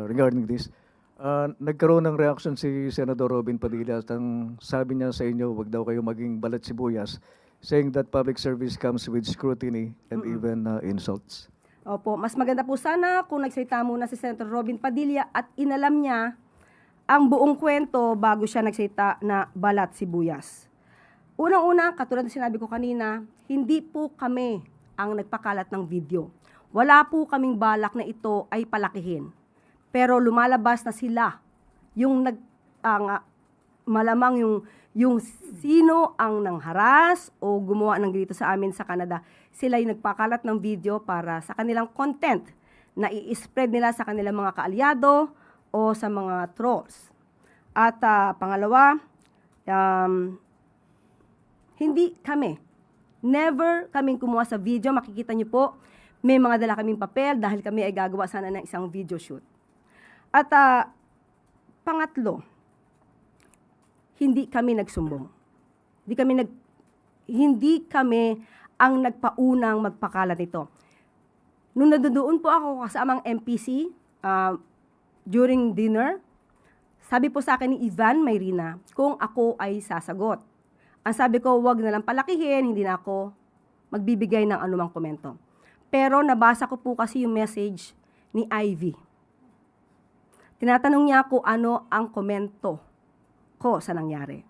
regarding this. Nagkaroon ng reaction si Senator Robin Padilla at ang sabi niya sa inyo, wag daw kayo maging balat sibuyas, saying that public service comes with scrutiny and even insults. Opo, mas maganda po sana kung nagsalita muna si Senator Robin Padilla at inalam niya ang buong kwento bago siya nagsalita na balat sibuyas. Unang-una, katulad na sinabi ko kanina, hindi po kami ang nagpakalat ng video. Wala po kaming balak na ito ay palakihin. Pero lumalabas na sila, yung malamang yung sino ang nangharas o gumawa ng ganito sa amin sa Canada, sila yung nagpakalat ng video para sa kanilang content na i-spread nila sa kanilang mga kaalyado o sa mga trolls. At pangalawa, hindi kami, never kaming kumuha sa video. Makikita niyo po, may mga dala kaming papel dahil kami ay gagawa sana ng isang video shoot. At pangatlo, hindi kami nagsumbong. Hindi kami ang nagpaunang magpakalat nito. Nung nandoon po ako kasamang MPC during dinner, sabi po sa akin ni Ivan Mayrina kung ako ay sasagot. Ang sabi ko, wag na lang palakihin, hindi na ako magbibigay ng anumang komento. Pero nabasa ko po kasi yung message ni Ivy. Tinatanong niya kung ano ang komento ko sa nangyari.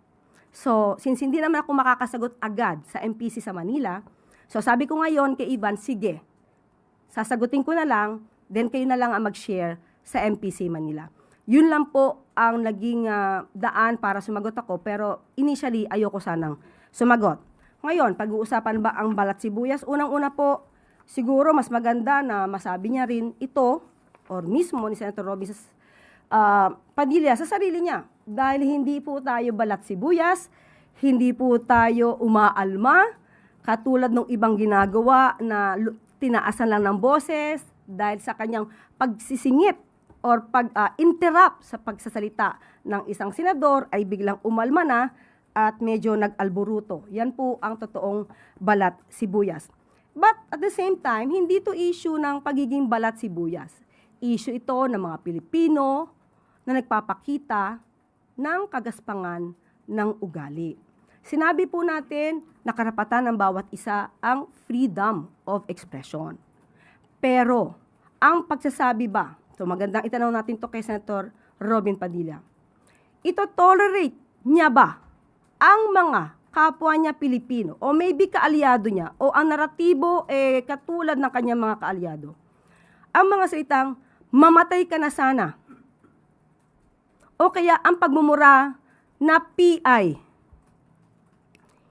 So, since hindi naman ako makakasagot agad sa MPC sa Manila, so sabi ko ngayon kay Ivan, sige, sasagutin ko na lang, then kayo na lang ang mag-share sa MPC Manila. Yun lang po ang naging daan para sumagot ako, pero initially ayoko sanang sumagot. Ngayon, pag-uusapan ba ang balat sibuyas? Unang-una po, siguro mas maganda na masabi niya rin ito, or mismo ni Senator Robin Padilla sa sarili niya. Dahil hindi po tayo balat sibuyas, hindi po tayo umaalma, katulad ng ibang ginagawa na tinaasan lang ng boses dahil sa kanyang pagsisingit or pag-interrupt sa pagsasalita ng isang senador ay biglang umalma na at medyo nag-alboruto. Yan po ang totoong balat sibuyas. But at the same time, hindi to issue ng pagiging balat sibuyas. Issue ito ng mga Pilipino na nagpapakita ng kagaspangan ng ugali. Sinabi po natin na karapatan ng bawat isa ang freedom of expression. Pero, ang pagsasabi ba, so magandang itanong natin to kay Senator Robin Padilla, ito tolerate niya ba ang mga kapwa niya Pilipino o maybe kaalyado niya o ang naratibo katulad ng kanyang mga kaalyado? Ang mga salitang, mamatay ka na sana. O kaya ang pagmumura na PI.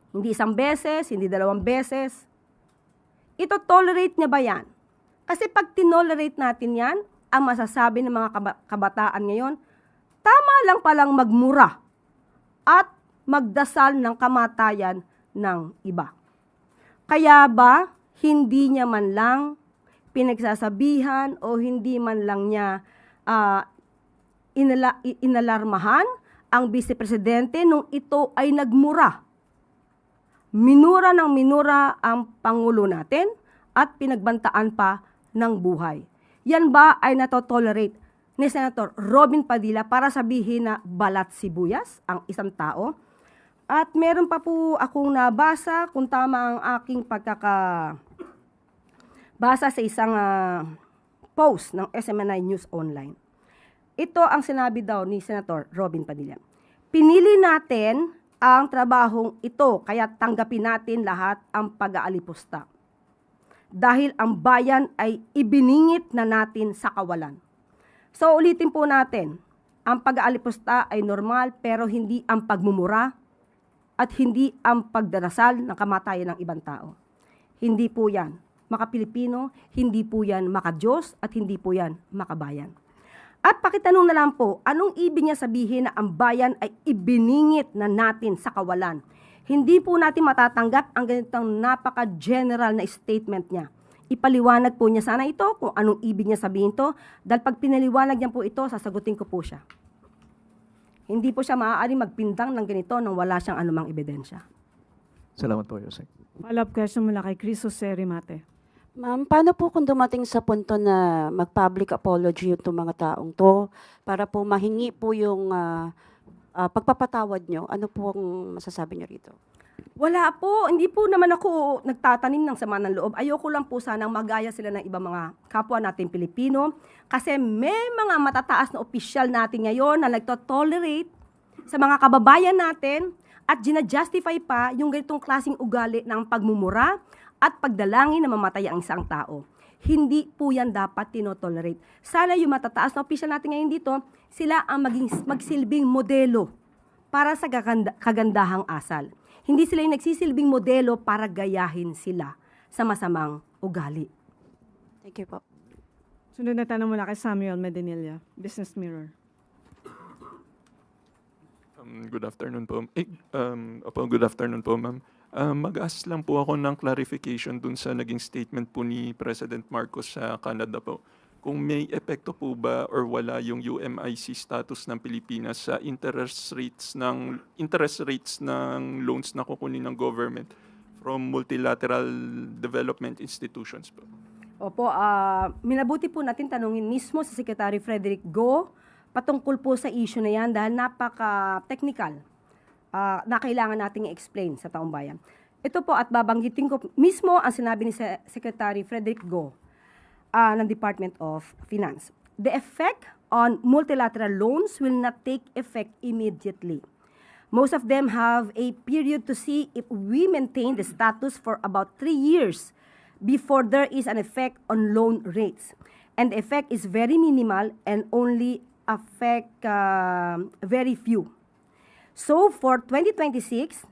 Hindi isang beses, hindi dalawang beses. Ito tolerate niya ba yan? Kasi pag tinolerate natin yan, ang masasabi ng mga kabataan ngayon, tama lang palang magmura at magdasal ng kamatayan ng iba. Kaya ba hindi niya man lang pinagsasabihan o hindi man lang niya inalarmahan ang Vice Presidente nung ito ay nagmura? Minura ng minura ang Pangulo natin at pinagbantaan pa ng buhay. Yan ba ay natotolerate ni Senator Robin Padilla para sabihin na balat sibuyas ang isang tao? At meron pa po akong nabasa, kung tama ang aking pagkakabasa sa isang post ng SMNI News Online. Ito ang sinabi daw ni Senator Robin Padilla. Pinili natin ang trabahong ito, kaya tanggapin natin lahat ang pag-aalipusta. Dahil ang bayan ay ibiningit na natin sa kawalan. So ulitin po natin, ang pag-aalipusta ay normal pero hindi ang pagmumura at hindi ang pagdarasal ng kamatayan ng ibang tao. Hindi po yan maka-Pilipino, hindi po yan maka-Diyos at hindi po yan makabayan. At pakitanong na lang po, anong ibig niya sabihin na ang bayan ay ibiningit na natin sa kawalan? Hindi po natin matatanggap ang ganitong napaka-general na statement niya. Ipaliwanag po niya sana ito kung anong ibig niya sabihin to, dahil pag pinaliwanag niya po ito, sasagutin ko po siya. Hindi po siya maaaring magpindang ng ganito nang wala siyang anumang ebidensya. Salamat po, Yosek. Follow-up question mula kay Chris Jose Rimate. Ma'am, paano po kung dumating sa punto na mag-public apology yung mga taong 'to para po mahingi po yung, pagpapatawad niyo? Ano po ang masasabi niyo rito? Wala po, hindi po naman ako nagtatanim ng sama ng loob. Ayoko lang po sanang magaya sila ng ibang mga kapwa natin Pilipino kasi may mga matataas na opisyal natin ngayon na nagto-tolerate sa mga kababayan natin at gina-justify pa yung ganitong klaseng ugali ng pagmumura at pagdalangin na mamatay ang isang tao. Hindi po yan dapat tinotolerate. Sana yung matataas na opisyal natin ngayon dito, sila ang magsilbing modelo para sa kagandahang asal. Hindi sila yung nagsisilbing modelo para gayahin sila sa masamang ugali. Thank you po. Sunod na tanong mula kay Samuel Medinilla, Business Mirror. Good afternoon po. Good afternoon po, ma'am. Mag-ask lang po ako ng clarification dun sa naging statement po ni President Marcos sa Canada po. Kung may epekto po ba or wala yung UMIC status ng Pilipinas sa interest rates ng loans na kukunin ng government from multilateral development institutions po. Opo, minabuti po natin tanungin mismo sa Secretary Frederick Go patungkol po sa issue na yan dahil napaka-technical na kailangan nating i-explain sa taong bayan. Ito po at babanggitin ko mismo ang sinabi ni Secretary Frederick Go ng Department of Finance. The effect on multilateral loans will not take effect immediately. Most of them have a period to see if we maintain the status for about 3 years before there is an effect on loan rates. And the effect is very minimal and only affect very few. So for 2026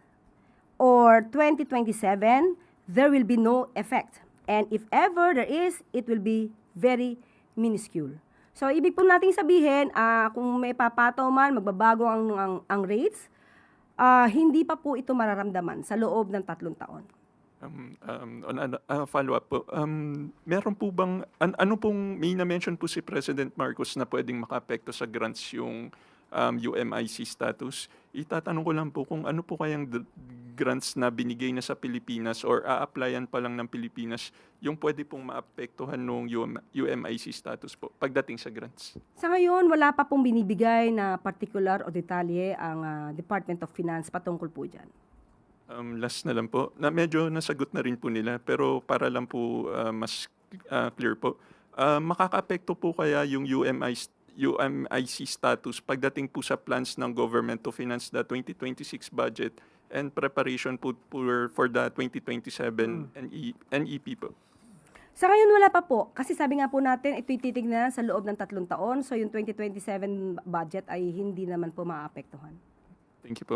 or 2027, there will be no effect. And if ever there is, it will be very minuscule. So ibig po nating sabihin, kung may papataw man, magbabago ang rates, hindi pa po ito mararamdaman sa loob ng 3 taon. Follow-up po. Meron po bang, ano pong, may na-mention po si President Marcos na pwedeng makaapekto sa grants yung UMIC status. Itatanong ko lang po kung ano po kayang grants na binigay na sa Pilipinas or a-applyan pa lang ng Pilipinas yung pwede pong maapektuhan ng UMIC status po pagdating sa grants. Sa ngayon, wala pa pong binibigay na particular o detalye ang Department of Finance patungkol po dyan. Last na lang po, na medyo nasagot na rin po nila pero para lang po mas clear po. Makakaapekto po kaya yung UMIC status pagdating po sa plans ng government to finance the 2026 budget and preparation po for the 2027 NEP po? Sa ngayon, wala pa po. Kasi sabi nga po natin, ito'y titignan sa loob ng 3 taon. So yung 2027 budget ay hindi naman po maapektuhan. Thank you po.